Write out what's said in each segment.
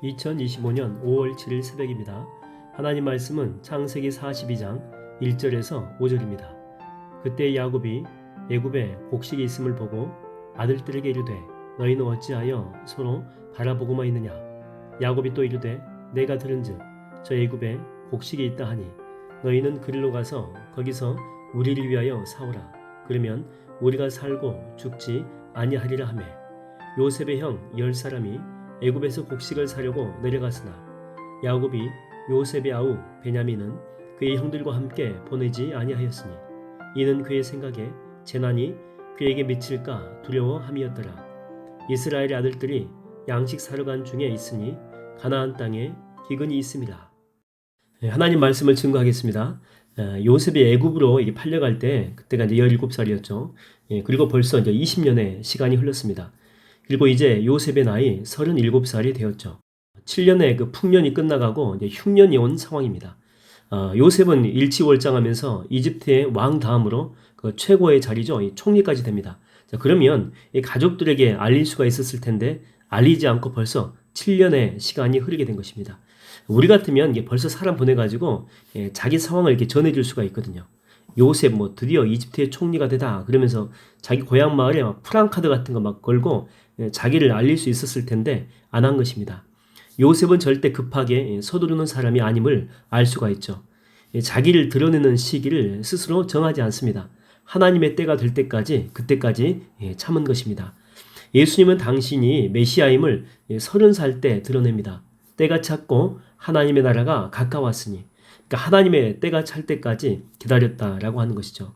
2025년 5월 7일 새벽입니다. 하나님 말씀은 창세기 42장 1절에서 5절입니다. 그때 야곱이 애굽에 곡식이 있음을 보고 아들들에게 이르되 너희는 어찌하여 서로 바라보고만 있느냐. 야곱이 또 이르되 내가 들은즉 저 애굽에 곡식이 있다 하니 너희는 그리로 가서 거기서 우리를 위하여 사오라. 그러면 우리가 살고 죽지 아니하리라 하매 요셉의 형 10사람이 애굽에서 곡식을 사려고 내려갔으나 야곱이 요셉의 아우 베냐민은 그의 형들과 함께 보내지 아니하였으니 이는 그의 생각에 재난이 그에게 미칠까 두려워함이었더라. 이스라엘의 아들들이 양식 사러 간 중에 있으니 가나안 땅에 기근이 있습니다. 하나님 말씀을 증거하겠습니다. 요셉이 애굽으로 팔려갈 때 그때가 이제 17살이었죠. 그리고 벌써 이제 20년의 시간이 흘렀습니다. 그리고 이제 요셉의 나이 37살이 되었죠. 7년의 그 풍년이 끝나가고 이제 흉년이 온 상황입니다. 요셉은 일치월장하면서 이집트의 왕 다음으로 그 최고의 자리죠. 이 총리까지 됩니다. 자, 그러면 이 가족들에게 알릴 수가 있었을 텐데 알리지 않고 벌써 7년의 시간이 흐르게 된 것입니다. 우리 같으면 이게 벌써 사람 보내가지고 자기 상황을 이렇게 전해줄 수가 있거든요. 요셉 드디어 이집트의 총리가 되다 그러면서 자기 고향 마을에 프랑카드 같은 거 막 걸고 자기를 알릴 수 있었을 텐데 안 한 것입니다. 요셉은 절대 급하게 서두르는 사람이 아님을 알 수가 있죠. 자기를 드러내는 시기를 스스로 정하지 않습니다. 하나님의 때가 될 때까지 그때까지 참은 것입니다. 예수님은 당신이 메시아임을 30살 때 드러냅니다. 때가 찼고 하나님의 나라가 가까웠으니, 그러니까 하나님의 때가 찰 때까지 기다렸다라고 하는 것이죠.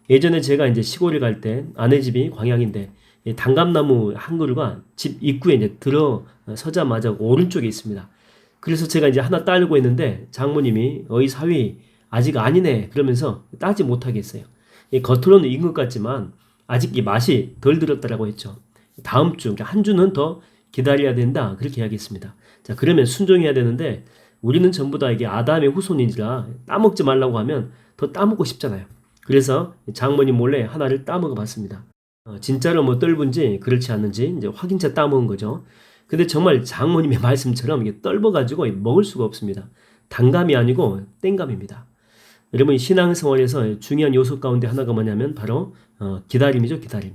예전에 제가 이제 시골에 갈 때 아내 집이 광양인데 단감나무 한 그루가 집 입구에 이제 들어서자마자 오른쪽에 있습니다. 그래서 제가 이제 하나 따려고 했는데 장모님이 어이 사위 아직 아니네 그러면서 따지 못하게 했어요. 겉으로는 익은 것 같지만 아직 이 맛이 덜 들었다라고 했죠. 다음 주, 그러니까 한 주는 더 기다려야 된다 그렇게 이야기했습니다. 자, 그러면 순종해야 되는데 우리는 전부 다 이게 아담의 후손인지라 따먹지 말라고 하면 더 따먹고 싶잖아요. 그래서 장모님 몰래 하나를 따먹어 봤습니다. 진짜로 떫은지 그렇지 않는지 이제 확인차 따먹은 거죠. 근데 정말 장모님의 말씀처럼 이게 떫어가지고 먹을 수가 없습니다. 단감이 아니고 땡감입니다. 여러분 신앙생활에서 중요한 요소 가운데 하나가 뭐냐면 바로 기다림이죠. 기다림.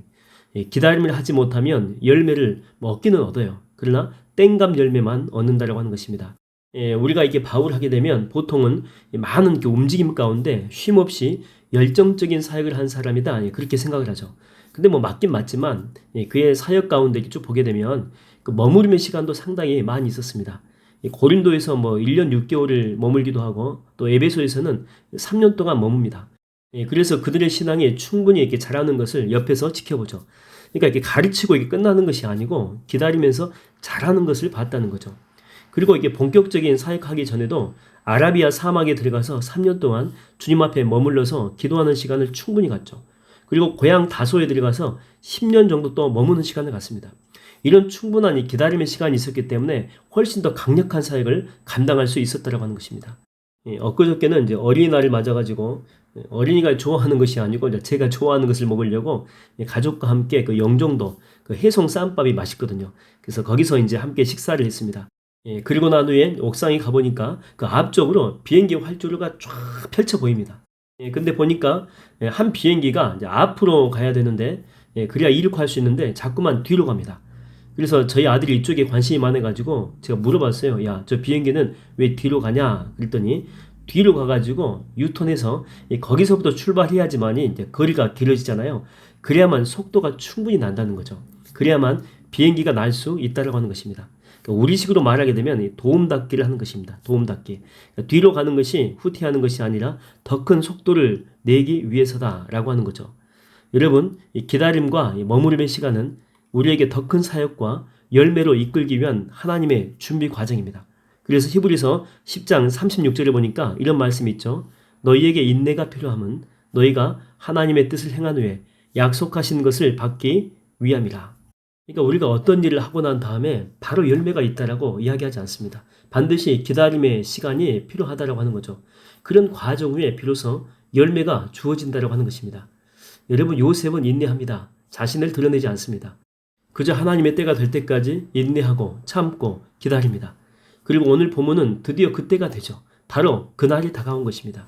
기다림을 하지 못하면 열매를 얻기는 얻어요. 그러나 땡감 열매만 얻는다라고 하는 것입니다. 우리가 이게 바울을 하게 되면 보통은 많은 움직임 가운데 쉼없이 열정적인 사역을 한 사람이다 그렇게 생각을 하죠. 근데 맞긴 맞지만 그의 사역 가운데 쭉 보게 되면 그 머무름의 시간도 상당히 많이 있었습니다. 고린도에서 1년 6개월을 머물기도 하고 또 에베소에서는 3년 동안 머뭅니다. 그래서 그들의 신앙이 충분히 이렇게 자라는 것을 옆에서 지켜보죠. 그러니까 이게 가르치고 이게 끝나는 것이 아니고 기다리면서 자라는 것을 봤다는 거죠. 그리고 이게 본격적인 사역하기 전에도 아라비아 사막에 들어가서 3년 동안 주님 앞에 머물러서 기도하는 시간을 충분히 갖죠. 그리고 고향 다소에 들어가서 10년 정도 또 머무는 시간을 갖습니다. 이런 충분한 이 기다림의 시간이 있었기 때문에 훨씬 더 강력한 사역을 감당할 수 있었다라고 하는 것입니다. 엊그저께는 이제 어린이날을 맞아가지고 어린이가 좋아하는 것이 아니고 이제 제가 좋아하는 것을 먹으려고 가족과 함께 그 영종도 그 해송 쌈밥이 맛있거든요. 그래서 거기서 이제 함께 식사를 했습니다. 그리고 난 후에 옥상에 가보니까 그 앞쪽으로 비행기 활주로가 쫙 펼쳐 보입니다. 근데 보니까 한 비행기가 이제 앞으로 가야 되는데 그래야 이륙할 수 있는데 자꾸만 뒤로 갑니다. 그래서 저희 아들이 이쪽에 관심이 많아가지고 제가 물어봤어요. 야, 저 비행기는 왜 뒤로 가냐? 그랬더니 뒤로 가가지고 유턴해서 거기서부터 출발해야지만이 이제 거리가 길어지잖아요. 그래야만 속도가 충분히 난다는 거죠. 그래야만 비행기가 날 수 있다라고 하는 것입니다. 그러니까 우리식으로 말하게 되면 도움닫기를 하는 것입니다. 도움닫기. 그러니까 뒤로 가는 것이 후퇴하는 것이 아니라 더 큰 속도를 내기 위해서다라고 하는 거죠. 여러분, 이 기다림과 이 머무름의 시간은 우리에게 더 큰 사역과 열매로 이끌기 위한 하나님의 준비 과정입니다. 그래서 히브리서 10장 36절에 보니까 이런 말씀이 있죠. 너희에게 인내가 필요함은 너희가 하나님의 뜻을 행한 후에 약속하신 것을 받기 위함이라. 그러니까 우리가 어떤 일을 하고 난 다음에 바로 열매가 있다라고 이야기하지 않습니다. 반드시 기다림의 시간이 필요하다라고 하는 거죠. 그런 과정 후에 비로소 열매가 주어진다라고 하는 것입니다. 여러분 요셉은 인내합니다. 자신을 드러내지 않습니다. 그저 하나님의 때가 될 때까지 인내하고 참고 기다립니다. 그리고 오늘 본문은 드디어 그때가 되죠. 바로 그날이 다가온 것입니다.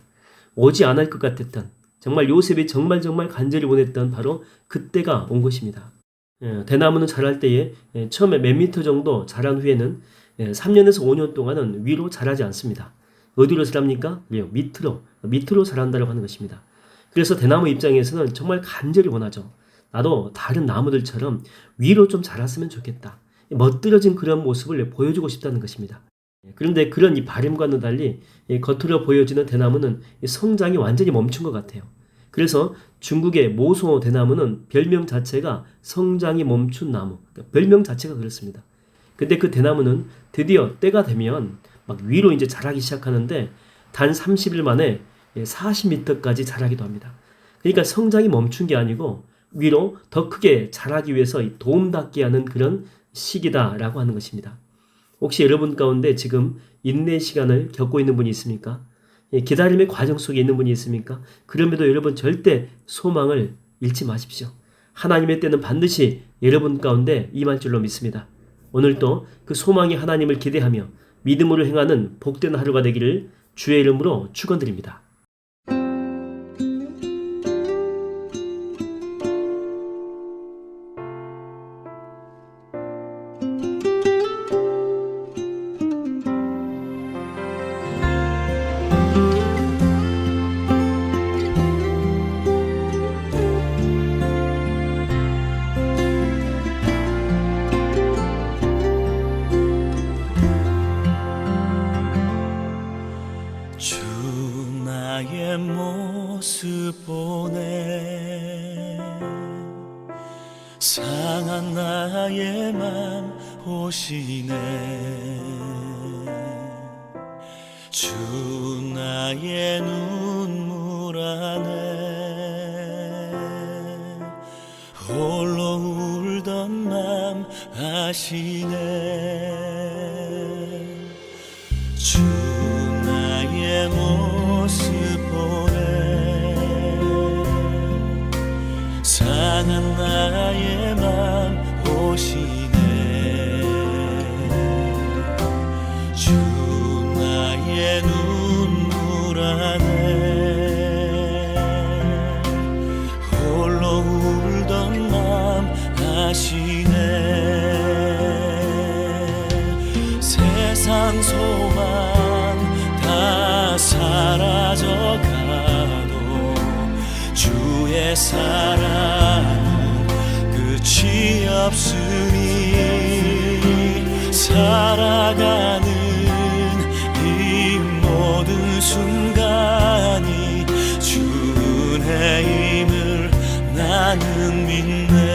오지 않을 것 같았던, 정말 요셉이 정말 간절히 원했던 바로 그때가 온 것입니다. 대나무는 자랄 때에 처음에 몇 미터 정도 자란 후에는 3년에서 5년 동안은 위로 자라지 않습니다. 어디로 자랍니까? 밑으로 자란다고 하는 것입니다. 그래서 대나무 입장에서는 정말 간절히 원하죠. 나도 다른 나무들처럼 위로 좀 자랐으면 좋겠다. 멋들어진 그런 모습을 보여주고 싶다는 것입니다. 그런데 그런 이 바람과는 달리 겉으로 보여지는 대나무는 성장이 완전히 멈춘 것 같아요. 그래서 중국의 모소 대나무는 별명 자체가 성장이 멈춘 나무, 별명 자체가 그렇습니다. 근데 그 대나무는 드디어 때가 되면 막 위로 이제 자라기 시작하는데 단 30일 만에 40m까지 자라기도 합니다. 그러니까 성장이 멈춘 게 아니고 위로 더 크게 자라기 위해서 도움닫게 하는 그런 시기다라고 하는 것입니다. 혹시 여러분 가운데 지금 인내 시간을 겪고 있는 분이 있습니까? 기다림의 과정 속에 있는 분이 있습니까? 그럼에도 여러분 절대 소망을 잃지 마십시오. 하나님의 때는 반드시 여러분 가운데 임할 줄로 믿습니다. 오늘도 그 소망이 하나님을 기대하며 믿음으로 행하는 복된 하루가 되기를 주의 이름으로 축원드립니다. 주 나의 모습 보네 상한 나의 맘 보시네 주 나의 눈물 안에 홀로 울던 맘 아시네 주 나의 모습 보네 상한 나의 맘 보시네 주 나의 눈물 안에 홀로 울던 맘 아시네 세상 소망 다 사라져가도 주의 사랑은 끝이 없으니 살아가는 이 모든 순간이 주 은혜임을 나는 믿네